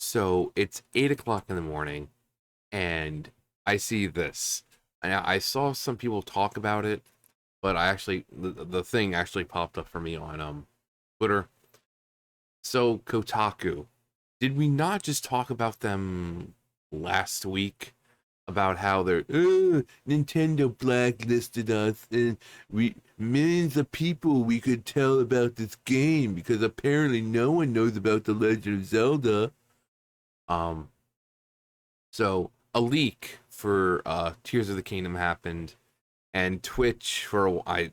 So it's 8 o'clock in the morning, and I see this. And I saw some people talk about it, but the thing actually popped up for me on Twitter. So Kotaku, did we not just talk about them last week about how they're Nintendo blacklisted us and we millions of people we could tell about this game because apparently no one knows about the Legend of Zelda. Um, so a leak for Tears of the Kingdom happened, and Twitch I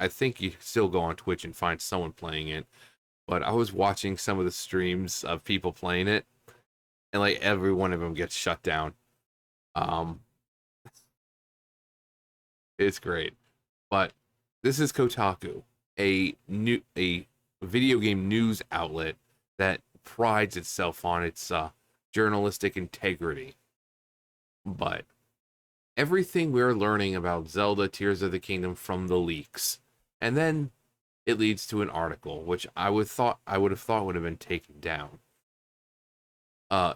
think you can still go on Twitch and find someone playing it. But I was watching some of the streams of people playing it, and like every one of them gets shut down. Um, it's great, but this is Kotaku, a video game news outlet that prides itself on its journalistic integrity. But everything we're learning about Zelda Tears of the Kingdom from the leaks, and then it leads to an article which I would have thought would have been taken down.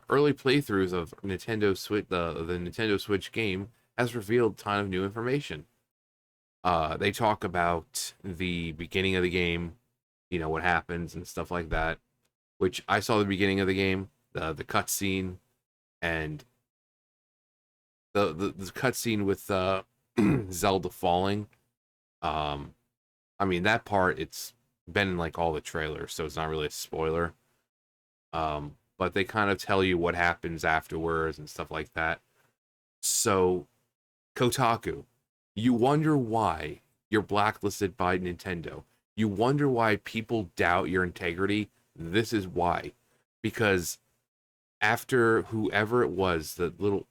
Early playthroughs of Nintendo Switch the Nintendo Switch game has revealed a ton of new information. They talk about the beginning of the game, what happens and stuff like that. Which I saw the beginning of the game, the cutscene, and the cutscene with Zelda falling. Um, I mean that part it's been in like all the trailers, so it's not really a spoiler. But they kind of tell you what happens afterwards and stuff like that. So Kotaku, you wonder why you're blacklisted by Nintendo. You wonder why people doubt your integrity. This is why. Because after whoever it was, the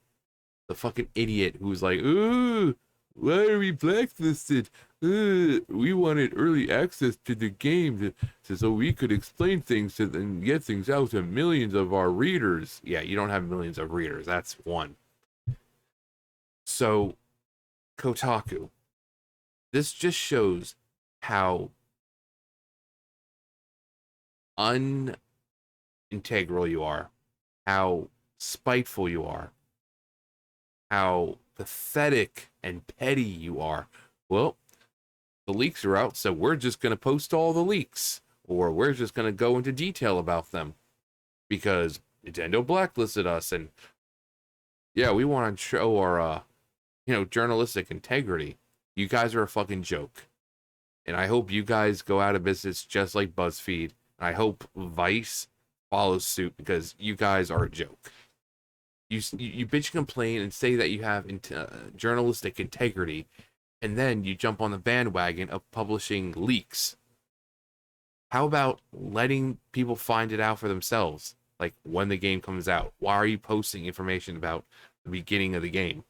fucking idiot who was like, "Ooh, why are we blacklisted? We wanted early access to the game so we could explain things to and get things out to millions of our readers." Yeah, you don't have millions of readers. That's one. So Kotaku, this just shows how unintegral you are, how spiteful you are, how pathetic and petty you are. Well, the leaks are out, so we're just going to post all the leaks, or we're just going to go into detail about them because Nintendo blacklisted us, and yeah, we want to show our, journalistic integrity. You guys are a fucking joke, and I hope you guys go out of business just like BuzzFeed. And I hope Vice follows suit because you guys are a joke. You bitch and complain and say that you have journalistic integrity, and then you jump on the bandwagon of publishing leaks. How about letting people find it out for themselves? Like when the game comes out, why are you posting information about the beginning of the game?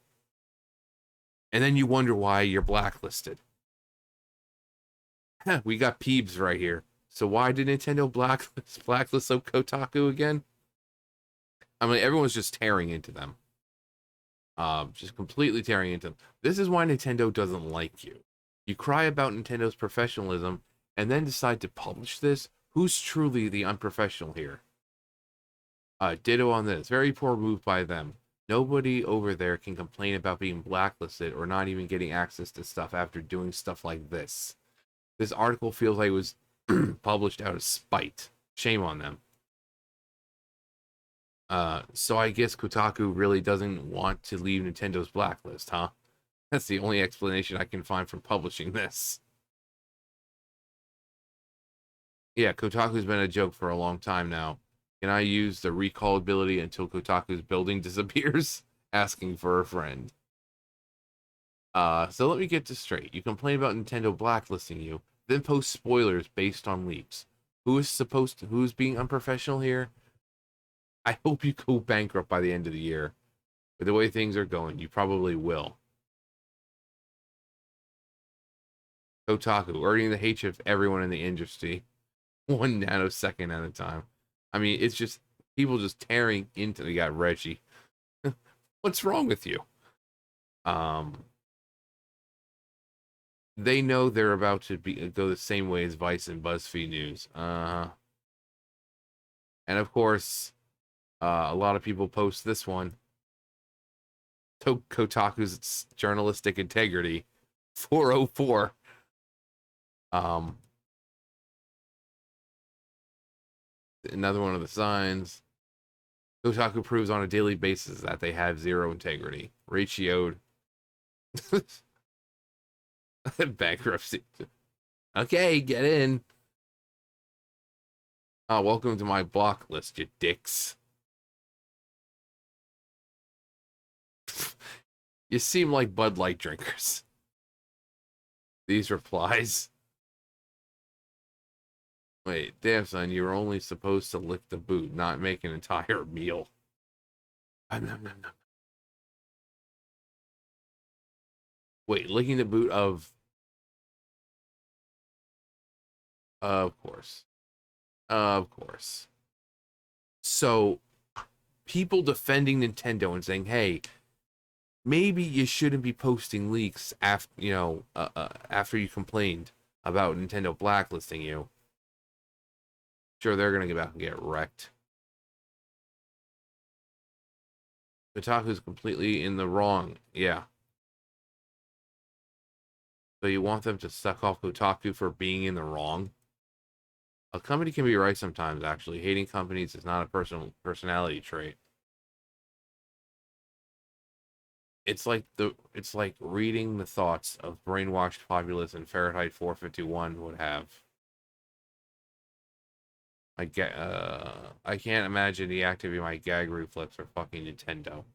And then you wonder why you're blacklisted. We got Peebs right here. So why did Nintendo blacklist Kotaku again? I mean, everyone's just tearing into them. Just completely tearing into them. This is why Nintendo doesn't like you. You cry about Nintendo's professionalism and then decide to publish this. Who's truly the unprofessional here? Ditto on this. Very poor move by them. Nobody over there can complain about being blacklisted or not even getting access to stuff after doing stuff like this. This article feels like it was published out of spite. Shame on them. So I guess Kotaku really doesn't want to leave Nintendo's blacklist, huh? That's the only explanation I can find for publishing this. Yeah, Kotaku's been a joke for a long time now. Can I use the recall ability until Kotaku's building disappears? Asking for a friend. So let me get this straight. You complain about Nintendo blacklisting you, then post spoilers based on leaks. Who's being unprofessional here? I hope you go bankrupt by the end of the year. With the way things are going, you probably will. Kotaku, earning the hatred of everyone in the industry, 1 nanosecond at a time. I mean, it's just people just tearing into. They got Reggie. What's wrong with you? Um, they know they're about to go the same way as Vice and BuzzFeed News. And of course, A lot of people post this one. Kotaku's journalistic integrity, 404. Um, Another one of the signs. Kotaku proves on a daily basis that they have zero integrity. Ratioed. Bankruptcy. Okay, get in. Welcome to my block list, you dicks. You seem like Bud Light drinkers. These replies. Wait, damn son, you were only supposed to lick the boot, not make an entire meal. No. Wait, licking the boot of course. Of course. So people defending Nintendo and saying, "Hey, maybe you shouldn't be posting leaks after after you complained about Nintendo blacklisting you." Sure, they're gonna get back and get wrecked. Kotaku's completely in the wrong. Yeah. So you want them to suck off Kotaku for being in the wrong? A company can be right sometimes, actually. Hating companies is not a personality trait. It's like reading the thoughts of brainwashed populace in Fahrenheit 451 would have. I can't imagine deactivating my gag reflex for fucking Nintendo.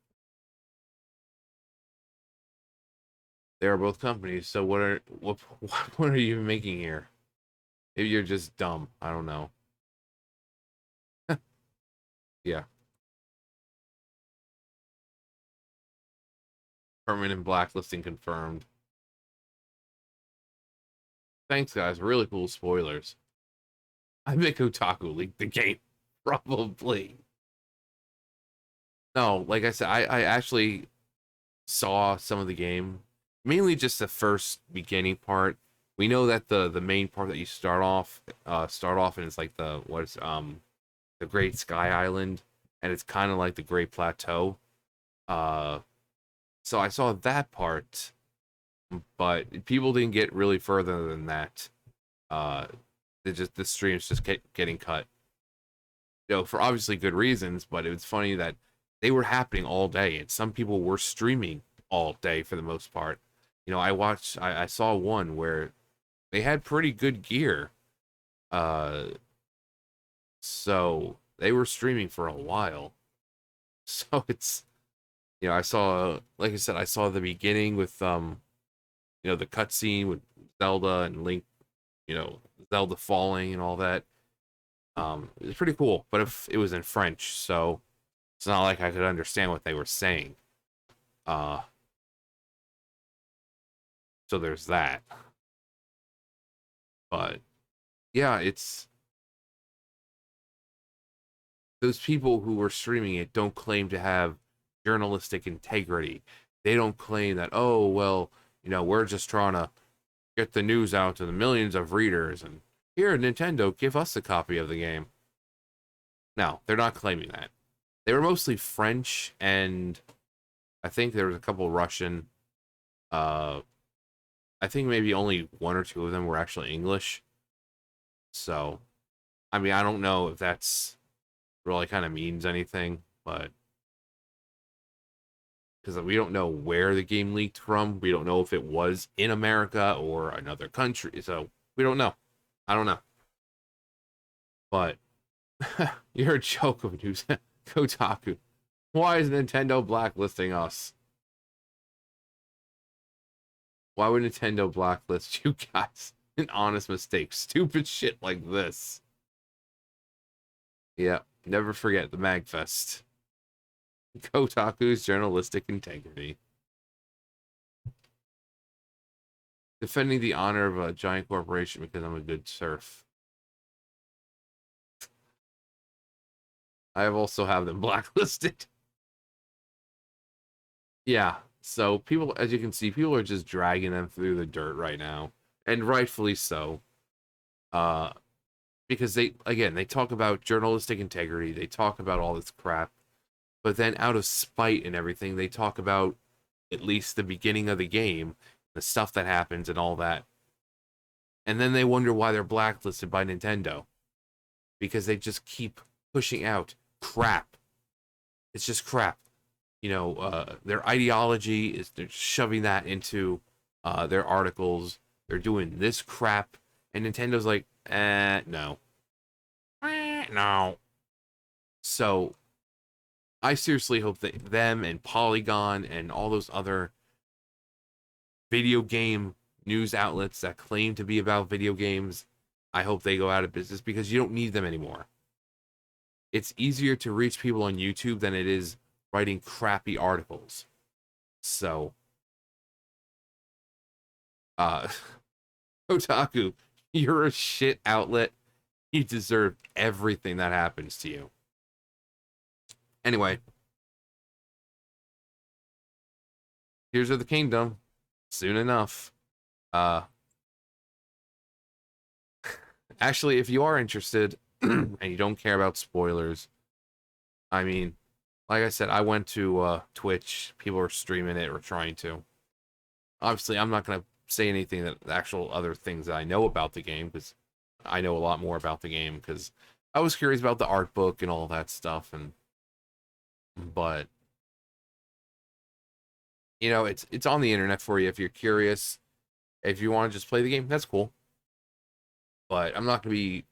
They are both companies, so what are you making here? Maybe you're just dumb. I don't know. Yeah. Permanent blacklisting confirmed. Thanks, guys. Really cool spoilers. I bet Kotaku leaked the game. Probably. No, like I said, I actually saw some of the game. Mainly just the first beginning part. We know that the main part that you start off and it's like the Great Sky Island, and it's kind of like the Great Plateau. Uh so I saw that part, but people didn't get really further than that. Uh the streams just getting cut. For obviously good reasons, but it was funny that they were happening all day, and some people were streaming all day for the most part. I saw one where they had pretty good gear, uh, so they were streaming for a while. So I saw, like I said, I saw the beginning with the cutscene with Zelda and Link, you know, Zelda falling and all that. It was pretty cool, but if it was in French, so it's not like I could understand what they were saying. Uh, so there's that. But yeah, it's those people who were streaming it don't claim to have journalistic integrity. They don't claim that, oh, well, we're just trying to get the news out to the millions of readers and here, Nintendo, give us a copy of the game. No, they're not claiming that. They were mostly French, and I think there was a couple Russian. Uh, I think maybe only one or two of them were actually English. So, I mean, I don't know if that's really kind of means anything, but because we don't know where the game leaked from, we don't know if it was in America or another country, so we don't know. I don't know, but you're a joke of news, Kotaku. Why is Nintendo blacklisting us? Why would Nintendo blacklist you guys? An honest mistake. Stupid shit like this. Yeah, never forget the Magfest. Kotaku's journalistic integrity. Defending the honor of a giant corporation because I'm a good serf. I also have them blacklisted. Yeah, so people, as you can see, people are just dragging them through the dirt right now, and rightfully so. Uh, because they talk about journalistic integrity, they talk about all this crap, But then out of spite and everything, they talk about at least the beginning of the game, the stuff that happens and all that. And then they wonder why they're blacklisted by Nintendo. Because they just keep pushing out crap. It's just crap. Their ideology is they're shoving that into their articles. They're doing this crap. And Nintendo's like, no. No. So I seriously hope that them and Polygon and all those other video game news outlets that claim to be about video games, I hope they go out of business because you don't need them anymore. It's easier to reach people on YouTube than it is writing crappy articles. So, uh, Kotaku, you're a shit outlet. You deserve everything that happens to you. Anyway, Tears of the Kingdom, soon enough. Uh, Actually, if you are interested and you don't care about spoilers, I mean, like I said, I went to Twitch. People are streaming it or trying to. Obviously, I'm not going to say anything that the actual other things that I know about the game because I know a lot more about the game because I was curious about the art book and all that stuff. But it's on the internet for you if you're curious. If you want to just play the game, that's cool. But I'm not going to be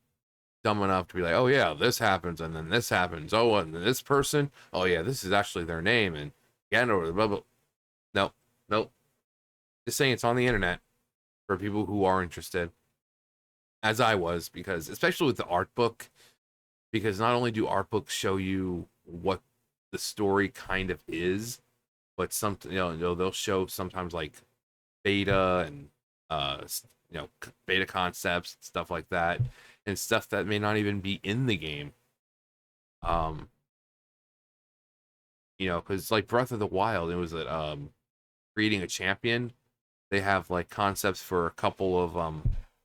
dumb enough to be like, oh yeah, this happens and then this happens. Oh, and then this person, oh yeah, this is actually their name and again or blah blah. No, nope. Just saying it's on the internet for people who are interested, as I was, because especially with the art book, because not only do art books show you what the story kind of is, but they'll show sometimes like beta and uh beta concepts, stuff like that, and stuff that may not even be in the game. Um, because like Breath of the Wild, it was creating a champion. They have like concepts for a couple of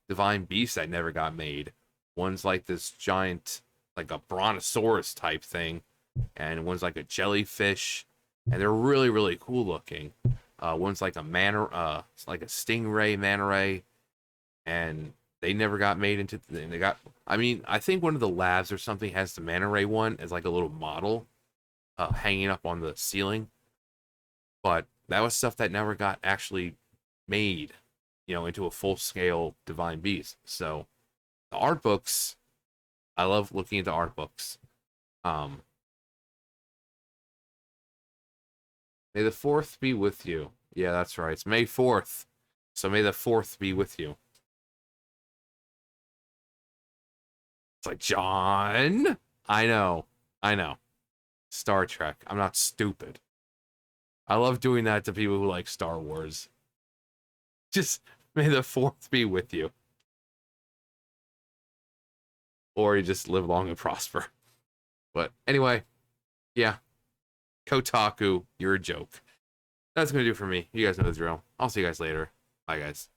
divine beasts that never got made. One's like this giant, like a brontosaurus type thing, and one's like a jellyfish, and they're really really cool looking. One's like it's like a stingray manta ray, and they never got made into. They got. I mean, I think one of the labs or something has the manta ray one as like a little model, hanging up on the ceiling. But that was stuff that never got actually made, into a full scale divine beast. So the art books, I love looking at the art books. Um, May the fourth be with you. Yeah, that's right. It's May 4th. So may the fourth be with you. It's like, John. I know. I know. Star Trek. I'm not stupid. I love doing that to people who like Star Wars. Just may the fourth be with you. Or you just live long and prosper. But anyway, yeah. Kotaku, you're a joke. That's gonna do for me. You guys know the drill. I'll see you guys later. Bye, guys.